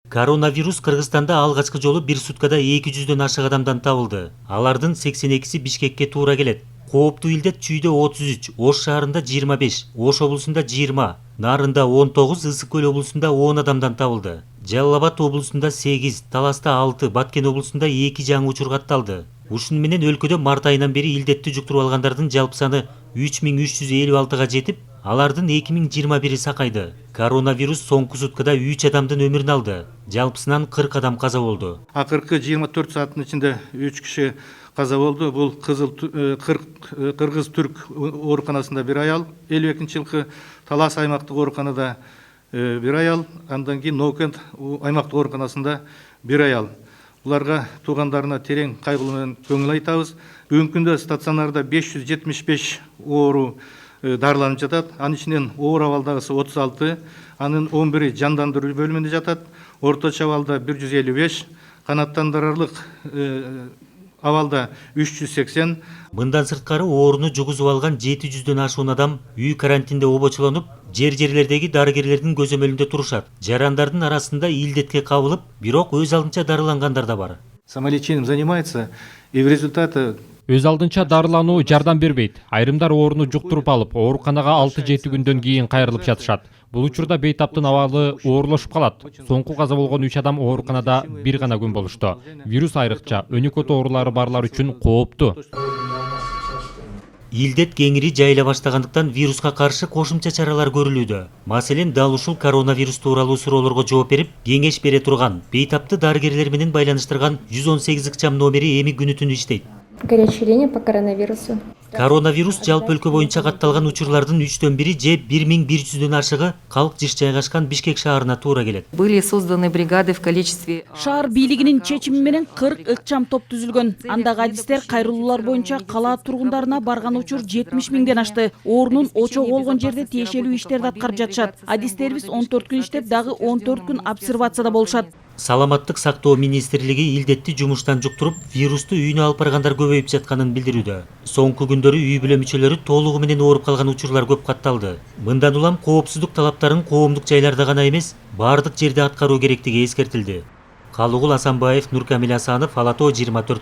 Коронавирус Кыргызстанда алгачкы жолу бир суткада 200дөн ашык адамдан табылды. Алардын 82си Бишкекке туура келет. Кооптуу илдет Чүйдө 33, Ош шаарында 25, Ош облусунда 20, Нарында 19, Ысык көл облусунда 10 адамдан табылды. Жалал Абад облусунда 8, Таласта 6, Баткен облусунда 2 жаңы учур катталды. Ушуну менен өлкөдө март айынан бери илдетти жуктуруп алгандардын жалпы саны 3356га жетип, алардын 2021 сакайды. Коронавирус соңку суткада 3 адамдын өмүрүн алды. Жалпысынан 40 адам каза болду. Акыркы 24 сааттын ичинде 3 киши каза болду. Бул Кыргыз Түрк ооруканасында бир аял, 52-жылкы Талас аймактык ооруканада бир аял, андан кийин Ноокент аймактык ооруканасында бир аял. Буларга туугандарына терең кайгылуу менен көңүл айтабыз. Бүгүнкү күндө стационарда 575 оору дарыланып жатат. Анын ичинен оор абалдагысы 36, анын 11-и жандандыруу бөлүмүндө жатат. Орточо абалда 155, канаттандырарлык абалда 380. Мындан сырткары ооруну жугузуп алган 700дөн ашуун адам үй карантинде обочолонуп, жер-жерлердеги дарыгерлердин көзөмөлүндө турушат. Жарандардын арасында илдетке кабылып, бирок өз алдынча дарылангандар да бар. Самолечением занимается и в результате Өз алдынча дарылануу жардам бербейт. Айрымдар ооруну жуктуруп алып, ооруканага 6-7 күндөн кийин кайрылып жатышат. Бул учурда бейтаптын абалы оорлошуп калат. Соңку каза болгон 3 адам ооруканада бир гана күн болушту. Вирус айрыкча өнөкөт оорулары барлар үчүн кооптуу. Илдет кеңири жайыла баштагандыктан вируска каршы кошумча чаралар көрүлүүдө. Маселен, дал ушул коронавирус тууралуу суроолорго жооп берип, кеңеш бере турган, бейтапты дарыгерлер менен байланыштырган 118 ыкчам номери эми күнү түнү иштейт. Горячая линия по коронавирусу. Коронавирус жалпы өлкө боюнча катталган учурлардын 3төн бири же 1100дөн ашыгы калк жыш жайгашкан Бишкек шаарына туура келет. Были созданы бригады в количестве... Шаар бийлигинин чечими менен 40 ыкчам топ түзүлгөн. Андагы адистер кайрылуулар боюнча кала тургундарына барган учур 70 миңден ашты. Оорунун очогу болгон жерде тиешелүү иштерди аткарып жатышат. Адистерибиз 14 күн иштеп, дагы 14 күн обсервацияда болушат. Саламаттык сактоо министрлиги илдетти жумуштан жуктуруп, вирусту үйүнө алып баргандар көбөйүп жатканын билдирүүдө. Соңку күндөрү үй бүлө мүчөлөрү толугу менен ооруп калган учурлар көп катталды. Мындан улам коопсуздук талаптарын коомдук жайларда гана эмес, баардык жерде аткаруу керектиги эскертилди. Калыгул Асанбаев, Нуркамил Асанов, Ала Тоо 24.